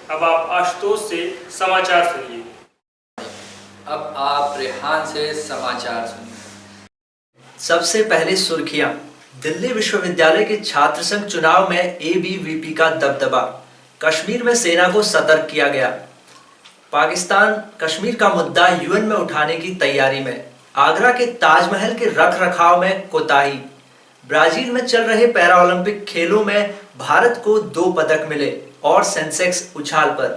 अब आप आशुतोष से समाचार सुनिए। अब आप रेहान से समाचार सुनिए। सबसे पहले सुर्खियां। दिल्ली विश्वविद्यालय के छात्र संघ चुनाव में एबीवीपी का दबदबा। कश्मीर में सेना को सतर्क किया गया। पाकिस्तान कश्मीर का मुद्दा यूएन में उठाने की तैयारी में। आगरा के ताजमहल के रखरखाव में कोताही। ब्राजील में चल रहे पैरा ओलंपिक खेलों में भारत को 2 पदक मिले और सेंसेक्स उछाल पर।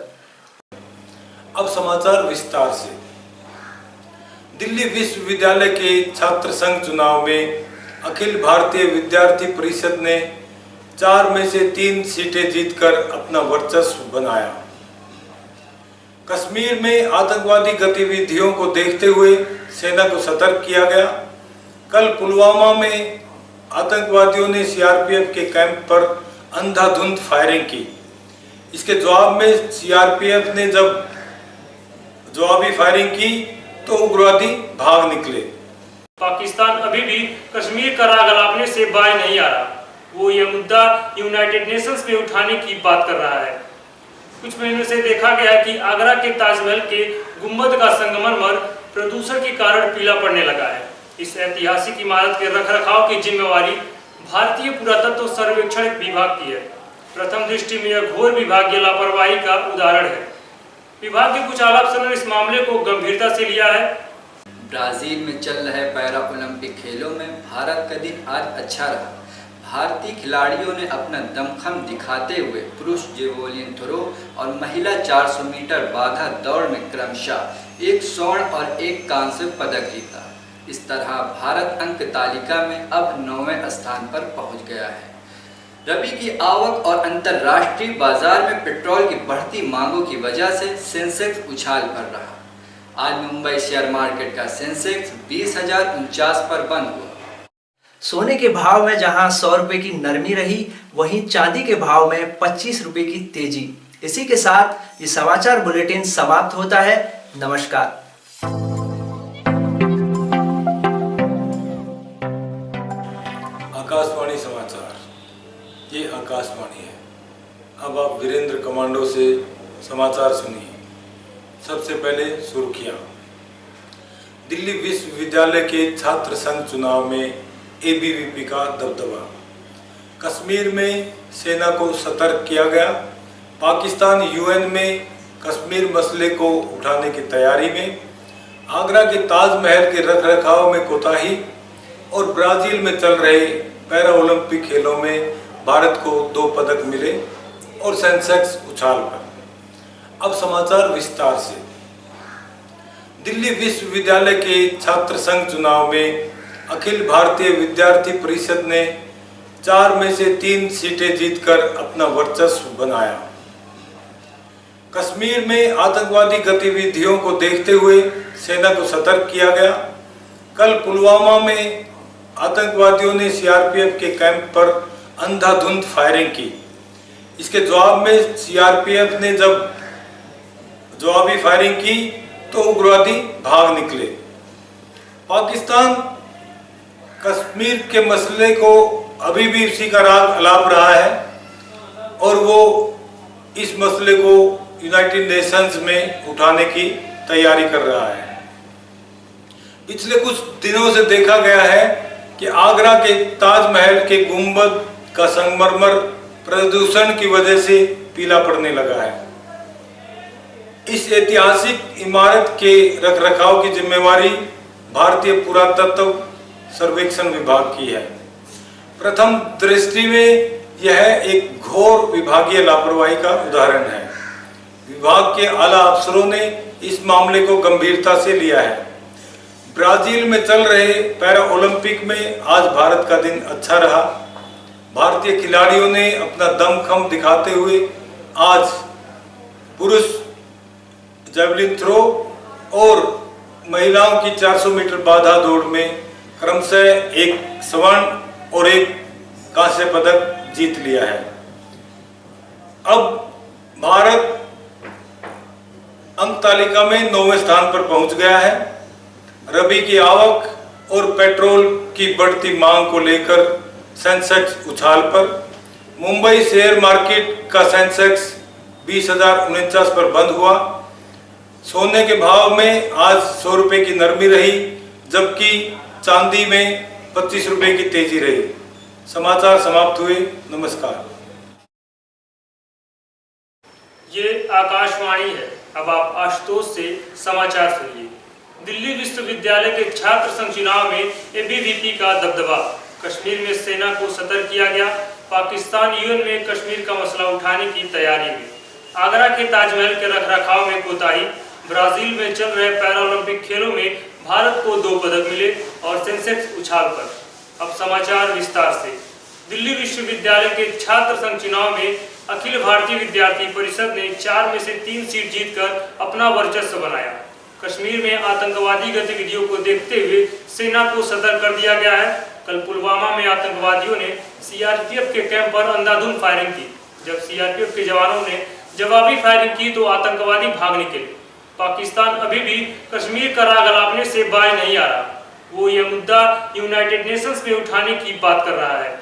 अब समाचार विस्तार से। दिल्ली विश्वविद्यालय के छात्र संघ चुनाव में अखिल भारतीय विद्यार्थी परिषद ने 4 में से 3 सीटें जीतकर अपना वर्चस्व बनाया। कश्मीर में आतंकवादी गतिविधियों को देखते हुए सेना को सतर्क किया गया। कल पुलवामा में आतंकवादियों ने सीआरपीएफ के कैंप पर अंधाधुंध फायरिंग की। इसके जवाब में सीआरपीएफ ने जब जवाबी फायरिंग की तो उग्रवादी भाग निकले। पाकिस्तान अभी भी कश्मीर का राग अलापने से बाज नहीं आ रहा। वो यह मुद्दा यूनाइटेड नेशंस में उठाने की बात कर रहा है। कुछ महीनों से देखा गया कि आगरा के ताजमहल के गुंबद का संगमरमर प्रदूषण के कारण पीला पड़ने लगा है। इस ऐतिहासिक इमारत के रखरखाव की जिम्मेवारी भारतीय पुरातत्व सर्वेक्षण विभाग की है। प्रथम दृष्टि में यह घोर विभागीय लापरवाही का उदाहरण है। विभाग के कुछ आला अफसरों ने इस मामले को गंभीरता से लिया है। ब्राजील में चल रहे पैरा ओलंपिक खेलों में भारत का दिन आज अच्छा रहा। भारतीय खिलाड़ियों ने अपना दमखम दिखाते हुए पुरुष जेवलिन थ्रो और महिला 400 मीटर बाधा दौड़ में क्रमशः 1 स्वर्ण और 1 कांस्य पदक जीता। इस तरह भारत अंक तालिका में अब 9वें स्थान पर पहुंच गया है। रबी की आवक और अंतर्राष्ट्रीय बाजार में पेट्रोल की बढ़ती मांगों की वजह से सेंसेक्स उछाल पर रहा। आज मुंबई शेयर मार्केट का सेंसेक्स 20,049 पर बंद हुआ। सोने के भाव में जहां 100 रुपए की नरमी रही, वहीं चांदी के भाव में 25 रुपए की तेजी। इसी के साथ ये समाचार बुलेटिन समाप्त होता है। नमस्कार। आकाशवाणी समाचार, ये आकाशवाणी है। अब आप वीरेंद्र कमांडो से समाचार सुनिए। सबसे पहले सुर्खियां। दिल्ली विश्वविद्यालय के छात्र संघ चुनाव में एबीवीपी का दबदबा। कश्मीर में सेना को सतर्क किया गया। पाकिस्तान यूएन में कश्मीर मसले को उठाने की तैयारी में। आगरा के ताजमहल के रखरखाव में कोताही और ब्राजील में चल रहे पैरा ओलंपिक खेलों में भारत को 2 पदक मिले और सेंसेक्स उछाल पर। अब समाचार विस्तार से। दिल्ली विश्वविद्यालय के छात्र संघ चुनाव में अखिल भारतीय विद्यार्थी परिषद ने 4 में से 3 सीटें जीतकर अपना वर्चस्व बनाया। कश्मीर में आतंकवादी गतिविधियों को देखते हुए सेना को सतर्क किया गया। कल पुलवामा में आतंकवादियों ने सीआरपीएफ के कैंप पर अंधाधुंध फायरिंग की। इसके जवाब में सीआरपीएफ ने जब जवाबी फायरिंग की तो उग्रवादी भाग निकले। पाकिस्तान कश्मीर के मसले को अभी भी उसी का राग अलाप रहा है और वो इस मसले को यूनाइटेड नेशंस में उठाने की तैयारी कर रहा है। पिछले कुछ दिनों से देखा गया है कि आगरा के ताजमहल के गुंबद का संगमरमर प्रदूषण की वजह से पीला पड़ने लगा है। इस ऐतिहासिक इमारत के रखरखाव की जिम्मेवारी भारतीय पुरातत्व सर्वेक्षण विभाग की है। प्रथम दृष्टि में यह एक घोर विभागीय लापरवाही का उदाहरण है। विभाग के आला अफसरों ने इस मामले को गंभीरता से लिया है। ब्राजील में चल रहे पैरा ओलंपिक में आज भारत का दिन अच्छा रहा। भारतीय खिलाड़ियों ने अपना दमखम दिखाते हुए आज पुरुष जेवलिन थ्रो और महिलाओं की 400 मीटर बाधा दौड़ में क्रमशः 1 स्वर्ण और 1 कांस्य पदक जीत लिया है। अब भारत अंक तालिका में 9वें स्थान पर पहुंच गया है। रबी की आवक और पेट्रोल की बढ़ती मांग को लेकर सेंसेक्स उछाल पर। मुंबई शेयर मार्केट का सेंसेक्स 20,049 पर बंद हुआ। सोने के भाव में आज 100 रुपये की नरमी रही, जबकि चांदी में 25 रुपये की तेजी रही। समाचार समाप्त हुए। नमस्कार। ये आकाशवाणी है। अब आप आशुतोष से समाचार सुनिए। दिल्ली विश्वविद्यालय के छात्र संघ चुनाव में एबीवीपी का दबदबा। कश्मीर में सेना को सतर्क किया गया। पाकिस्तान यूएन में कश्मीर का मसला उठाने की तैयारी में। आगरा के ताजमहल के रखरखाव में कोताही। ब्राजील में चल रहे पैरालंपिक खेलों में भारत को 2 पदक मिले और सेंसेक्स उछाल पर। अब समाचार विस्तार से। दिल्ली विश्वविद्यालय के छात्र संघ चुनाव में अखिल भारतीय विद्यार्थी परिषद ने 4 में से 3 सीट जीतकर अपना वर्चस्व बनाया। कश्मीर में आतंकवादी गतिविधियों को देखते हुए सेना को सतर्क कर दिया गया है। कल पुलवामा में आतंकवादियों ने सीआरपीएफ के कैंप पर अंधाधुंध फायरिंग की। जब सीआरपीएफ के जवानों ने जवाबी फायरिंग की तो आतंकवादी भाग निकले। पाकिस्तान अभी भी कश्मीर का राग अलापने से बाज नहीं आ रहा। वो यह मुद्दा यूनाइटेड नेशंस में उठाने की बात कर रहा है।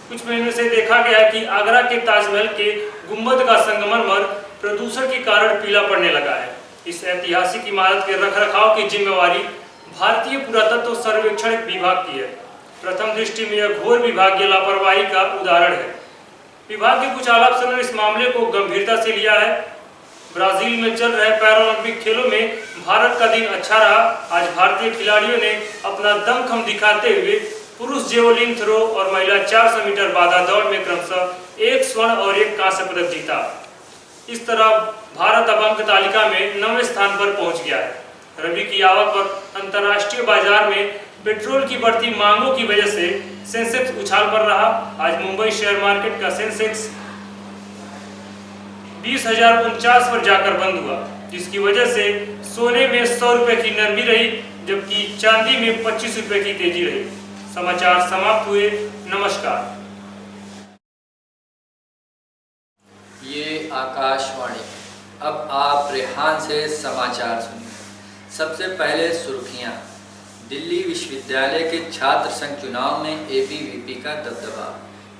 कुछ महीनों से देखा गया कि आगरा के ताजमहल के गुंबद का संगमरमर प्रदूषण के कारण पीला पड़ने लगा है। इस ऐतिहासिक इमारत के रखरखाव की जिम्मेवारी भारतीय पुरातत्व सर्वेक्षण विभाग की है। प्रथम दृष्टि में यह घोर विभागीय लापरवाही का उदाहरण है। विभाग के कुछ आला अफसरों ने इस मामले को गंभीरता से लिया है। ब्राजील में चल रहे पैरालंपिक खेलों में भारत का दिन अच्छा रहा। आज भारतीय खिलाड़ियों ने अपना दमखम दिखाते हुए पुरुष जेवलिन थ्रो और महिला 400 मीटर बाधा दौड़ में क्रमशः 1 स्वर्ण और 1 कांस्य पदक जीता। इस तरह भारत अब अंक तालिका में 9वें स्थान पर पहुंच गया है। रबी की आवक और अंतर्राष्ट्रीय बाजार में पेट्रोल की बढ़ती मांगों की वजह से सेंसेक्स उछाल पर रहा। आज मुंबई शेयर मार्केट का सेंसेक्स 20,049 पर जाकर बंद हुआ, जिसकी वजह से सोने में 100 रुपये की नरमी रही, जबकि चांदी में 25 रुपये की तेजी रही। समाचार समाप्त हुए। नमस्कार। ये आकाशवाणी। अब आप रेहान से समाचार सुनिए। सबसे पहले सुर्खियां। दिल्ली विश्वविद्यालय के छात्र संघ चुनाव में एबीवीपी का दबदबा।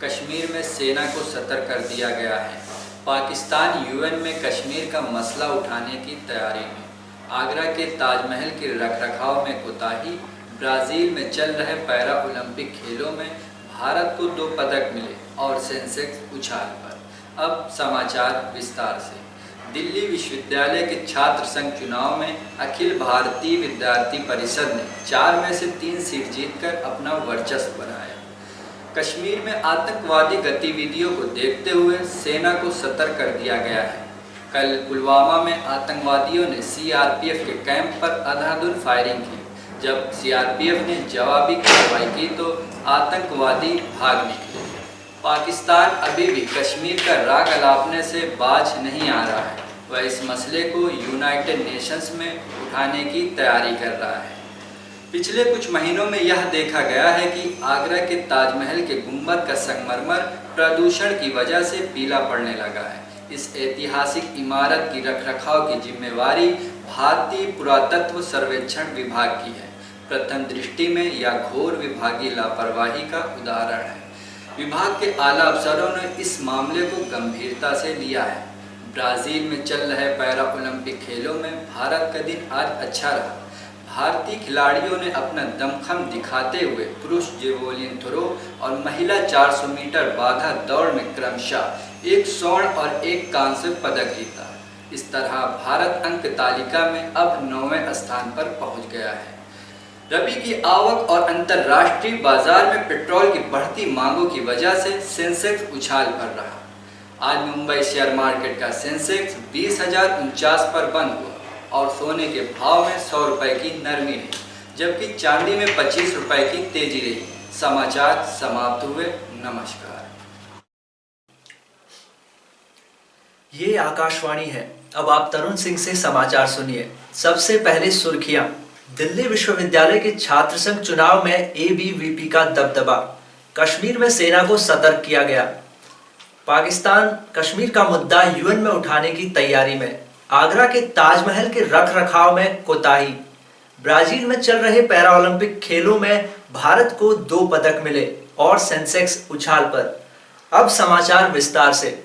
कश्मीर में सेना को सतर्क कर दिया गया है। पाकिस्तान यूएन में कश्मीर का मसला उठाने की तैयारी में। आगरा के ताजमहल के रखरखाव में कोताही। ब्राज़ील में चल रहे पैरा ओलंपिक खेलों में भारत को 2 पदक मिले और सेंसेक्स उछाल पर। अब समाचार विस्तार से। दिल्ली विश्वविद्यालय के छात्र संघ चुनाव में अखिल भारतीय विद्यार्थी परिषद ने 4 में से 3 सीट जीतकर अपना वर्चस्व बनाया। कश्मीर में आतंकवादी गतिविधियों को देखते हुए सेना को सतर्क कर दिया गया है। कल पुलवामा में आतंकवादियों ने सीआरपीएफ के कैंप पर अंधाधुंध फायरिंग की। जब सीआरपीएफ ने जवाबी कार्रवाई की तो आतंकवादी भाग निकले। पाकिस्तान अभी भी कश्मीर का राग अलापने से बाज नहीं आ रहा है। वह इस मसले को यूनाइटेड नेशंस में उठाने की तैयारी कर रहा है। पिछले कुछ महीनों में यह देखा गया है कि आगरा के ताजमहल के गुंबद का संगमरमर प्रदूषण की वजह से पीला पड़ने लगा है। इस ऐतिहासिक इमारत की रखरखाव की जिम्मेवारी भारतीय पुरातत्व सर्वेक्षण विभाग की है। प्रथम दृष्टि में यह घोर विभागीय लापरवाही का उदाहरण है। विभाग के आला अफसरों ने इस मामले को गंभीरता से लिया है। ब्राजील में चल रहे पैरा ओलंपिक खेलों में भारत का दिन आज अच्छा रहा। भारतीय खिलाड़ियों ने अपना दमखम दिखाते हुए पुरुष जेवलिन थ्रो और महिला 400 मीटर बाधा दौड़ में क्रमशः 1 स्वर्ण और 1 कांस्य पदक जीता। इस तरह भारत अंक तालिका में अब 9वें स्थान पर पहुंच गया है। रबी की आवक और अंतर्राष्ट्रीय बाजार में पेट्रोल की बढ़ती मांगों की वजह से सेंसेक्स उछाल पर रहा। आज मुंबई शेयर मार्केट का सेंसेक्स 20,049 पर बंद हुआ और सोने के भाव में 100 रुपये की नरमी रही, जबकि चांदी में 25 रुपये की तेजी रही। समाचार समाप्त हुए। नमस्कार। ये आकाशवाणी है। अब आप तरुण सिंह से समाचार सुनिए। सबसे पहले सुर्खियां। दिल्ली विश्वविद्यालय के छात्र संघ चुनाव में एबीवीपी का दबदबा। कश्मीर में सेना को सतर्क किया गया। पाकिस्तान कश्मीर का मुद्दा यूएन में उठाने की तैयारी में। आगरा के ताजमहल के रखरखाव में कोताही। ब्राजील में चल रहे पैरा ओलंपिक खेलों में भारत को 2 पदक मिले और सेंसेक्स उछाल पर। अब समाचार विस्तार से।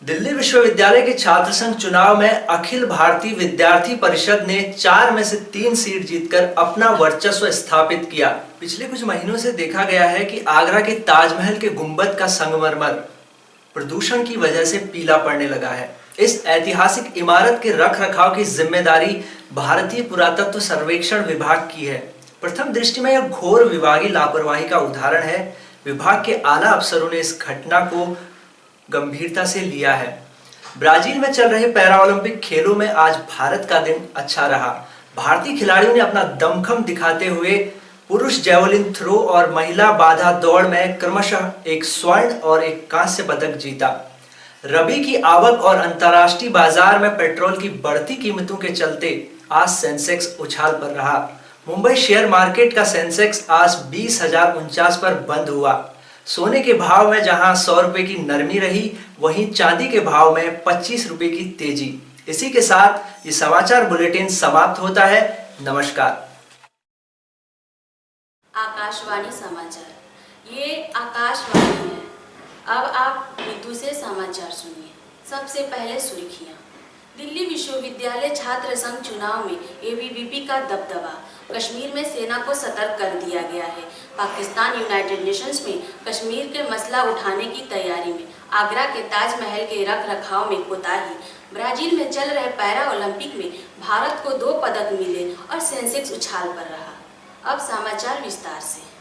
दिल्ली विश्वविद्यालय के छात्र संघ चुनाव में अखिल भारतीय विद्यार्थी परिषद ने 4 में से 3 सीट जीतकर अपना वर्चस्व स्थापित किया। पिछले कुछ महीनों से देखा गया है कि आगरा के ताजमहल के गुंबद का संगमरमर प्रदूषण की वजह से पीला पड़ने लगा है। इस ऐतिहासिक इमारत के रखरखाव की जिम्मेदारी भारतीय पुरातत्व सर्वेक्षण विभाग की है। प्रथम दृष्टि में यह घोर विभागीय लापरवाही का उदाहरण है। विभाग के आला अफसरों ने इस घटना को गंभीरता से लिया है। ब्राजील में चल रहे पैरा ओलंपिक खेलों में आज भारत का दिन अच्छा रहा। भारतीय खिलाड़ियों ने अपना दमखम दिखाते हुए पुरुष जैवलिन थ्रो और महिला बाधा दौड़ में क्रमशः एक स्वर्ण और एक कांस्य पदक जीता। रबी की आवक और अंतर्राष्ट्रीय बाजार में पेट्रोल की बढ़ती कीमतों के चलते आज सेंसेक्स उछाल पर रहा। मुंबई शेयर मार्केट का सेंसेक्स आज 20,049 पर बंद हुआ। सोने के भाव में जहां 100 रुपए की नरमी रही, वहीं चांदी के भाव में 25 रुपए की तेजी। इसी के साथ ये समाचार बुलेटिन समाप्त होता है। नमस्कार। आकाशवाणी समाचार, ये आकाशवाणी है। अब आप नीतू से समाचार सुनिए। सबसे पहले सुर्खियां। दिल्ली विश्वविद्यालय छात्र संघ चुनाव में एबीवीपी का दबदबा। कश्मीर में सेना को सतर्क कर दिया गया है। पाकिस्तान यूनाइटेड नेशंस में कश्मीर के मसला उठाने की तैयारी में। आगरा के ताजमहल के रख रखाव में कोताही। ब्राजील में चल रहे पैरा ओलंपिक में भारत को 2 पदक मिले और सेंसेक्स उछाल पर रहा। अब समाचार विस्तार से।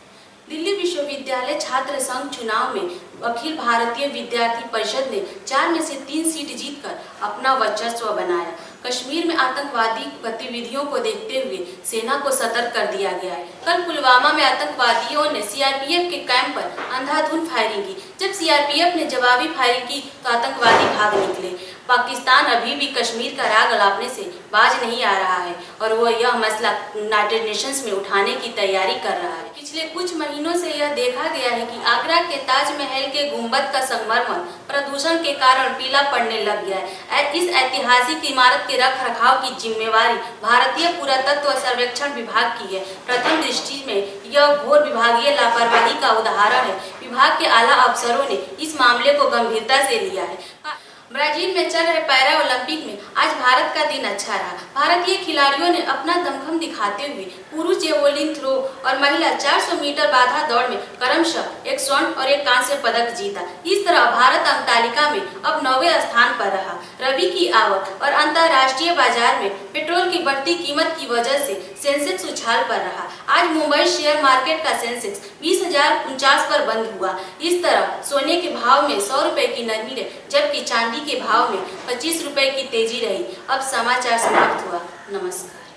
दिल्ली विश्वविद्यालय छात्र संघ चुनाव में अखिल भारतीय विद्यार्थी परिषद ने 4 में से 3 सीट जीतकर अपना वर्चस्व बनाया। कश्मीर में आतंकवादी गतिविधियों को देखते हुए सेना को सतर्क कर दिया गया है। कल पुलवामा में आतंकवादियों ने सीआरपीएफ के कैंप पर अंधाधुंध फायरिंग की। जब सीआरपीएफ ने जवाबी फायरिंग की तो आतंकवादी भाग निकले। पाकिस्तान अभी भी कश्मीर का राग अलापने से बाज नहीं आ रहा है और वो यह मसला यूनाइटेड नेशंस में उठाने की तैयारी कर रहा है। पिछले कुछ महीनों से यह देखा गया है कि आगरा के ताजमहल के गुंबद का संगमरमर प्रदूषण के कारण पीला पड़ने लग गया है। इस ऐतिहासिक इमारत के रख रखाव की जिम्मेवारी भारतीय पुरातत्व सर्वेक्षण विभाग की है। प्रथम दृष्टि में यह घोर विभागीय लापरवाही का उदाहरण है। विभाग के आला अफसरों ने इस मामले को गंभीरता से लिया है। ब्राजील में चल रहे पैरा ओलंपिक में आज भारत का दिन अच्छा रहा। भारतीय खिलाड़ियों ने अपना दमखम दिखाते हुए पुरुष जेवलिन थ्रो और महिला 400 मीटर बाधा दौड़ में क्रमशः एक स्वर्ण और एक कांस्य पदक जीता। इस तरह भारत अंक तालिका में अब 9वें स्थान पर रहा। रबी की आवक और अंतर्राष्ट्रीय बाजार में पेट्रोल की बढ़ती कीमत की वजह से सेंसेक्स उछाल पर रहा। आज मुंबई शेयर मार्केट का सेंसेक्स 20,049 पर बंद हुआ। इस तरह सोने के भाव में 100 रुपए की नरमी रही, जबकि चांदी के भाव में 25 रुपए की तेजी रही। अब समाचार समाप्त हुआ। नमस्कार।